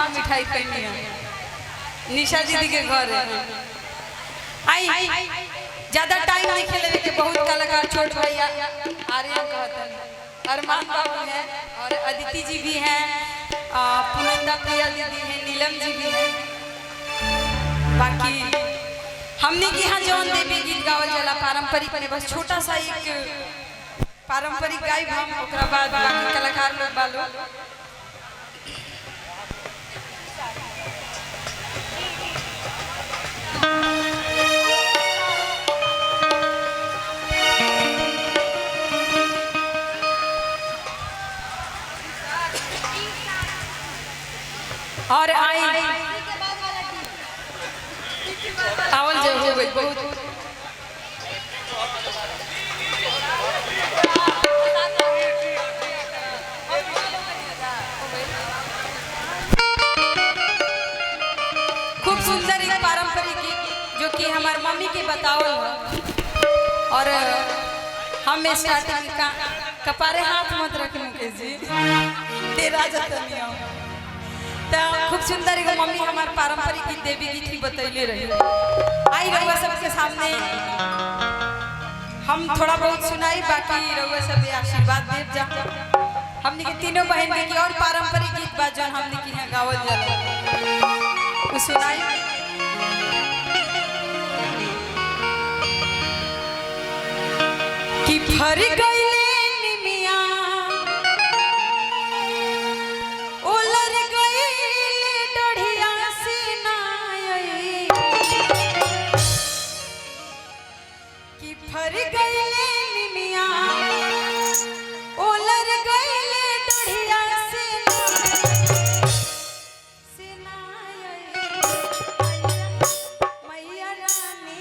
गो मिठाई खैनी है निशा दीदी के घर है। आई ज्यादा टाइम नहीं खेले के बहुत कलाकार छोट भैया आर्यन कहतन अरमान बाबू है और अदिति जी भी हैं, पुनंदा प्रिया दीदी हैं, नीलम जी भी हैं। बाकी हमने की यहाँ जौन देवी गीत गावल जला पारंपरिक में बस छोटा सा एक पारंपरिक गायब हम ओकरा बाद बाकी कलाकार लोग बालो। और आई आवल जो हो गई बहुत खूब सुंदर एक पारंपरिक गीत जो कि हमार मम्मी के बतावल और हम स्टार्टिंग का कपारे हाथ मत रखे मुकेश जी तेरा जतनिया खूब सुंदर एक मम्मी हमार पारंपरिक गीत देवी गीत ही बतैले रही। आई रउआ सबके सामने हम थोड़ा बहुत सुनाई बाकी रउआ सब आशीर्वाद देव जा। हमने के तीनों बहन के और पारंपरिक गीत बा जो हमने के यहाँ गावल जाला वो सुनाई। कि फर गईले निमिया ओलर गईले डढ़िया सिनाई कि फर गईले निमिया ओलर गईले डढ़िया सिनाई मैया रानी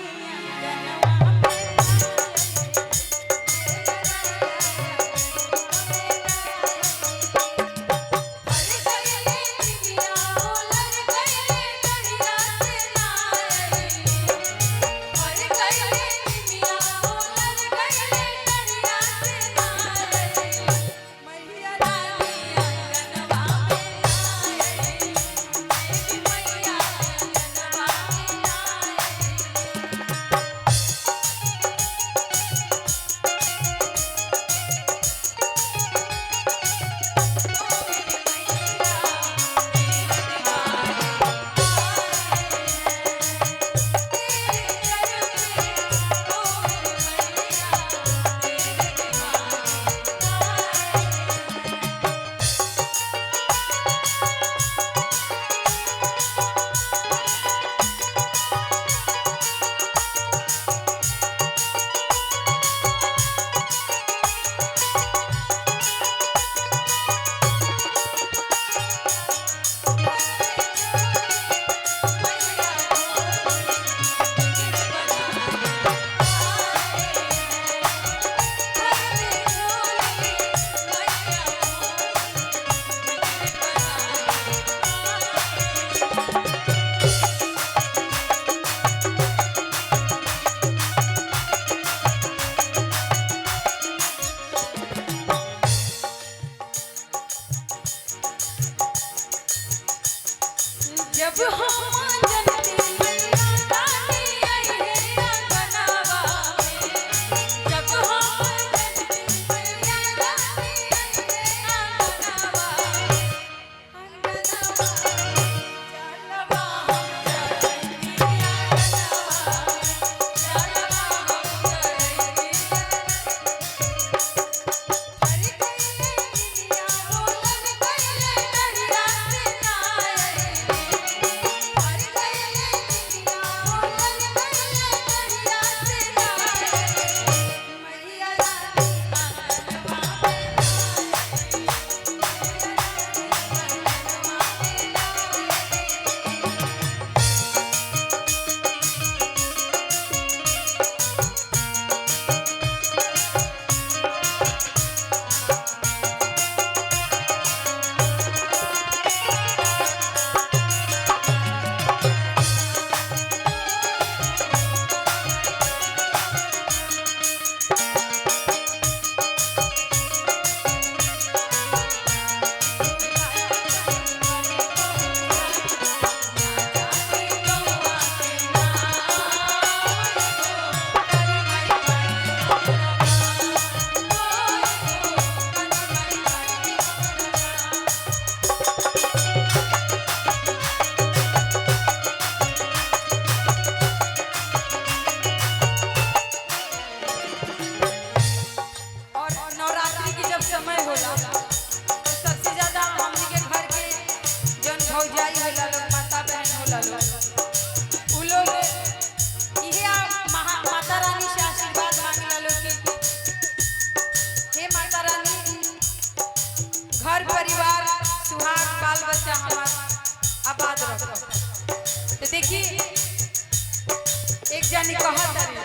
कहा तारी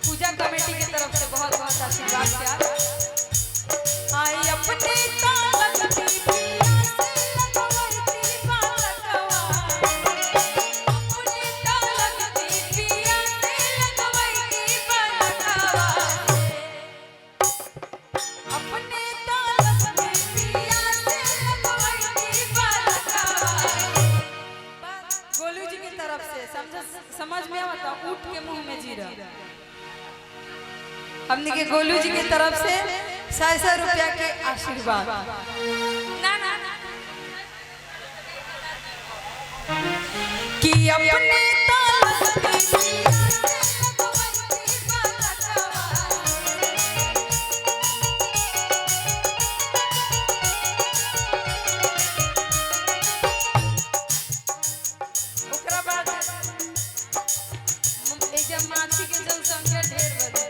पूजा कमेटी की तरफ से बहुत बहुत आशीर्वाद प्यार। आई अपने तालगती पिया से लगवैती बालकवा, अपने तालगती पिया से लगवैती बालकवा, अपने तालगती पिया से लगवैती बालकवा। गोलू जी की तरफ से समझ में आता ऊँट के मुंह में जीरा। हमने के गोलू जी की तरफ से 100 रुपया के आशीर्वाद। ना ना कि अपने तालगती पिया से लगवैती बालकवा, ओकरा बाद ए जब माछी के जनसंख्या ढेर बदे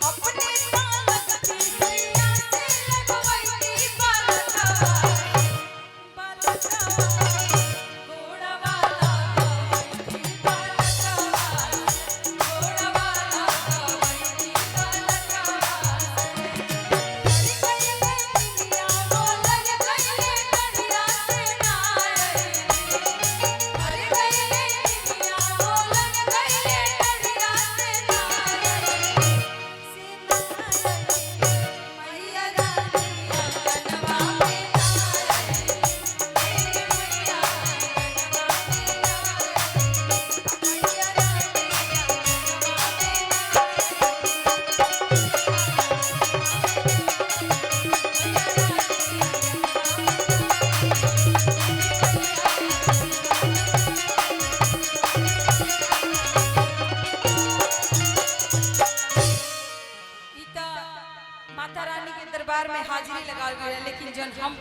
अपने तालगती पिया से लगवैती बालकवा, बालकवा घोड़ा वाला गवैती बालकवा, घोड़ा वाला गवैती बालकवा। हरि गइले दुनिया वो लग गइले कढ़िया से ना आइले, हरि गइले दुनिया वो लग गइले कढ़िया से ना आइले, मैया रानी अंगनवा में आइले, मेरी मैया अंगनवा में आइले, मैया रानी माता रानी के दरबार में हाजिरी लगा गया, लेकिन जन हम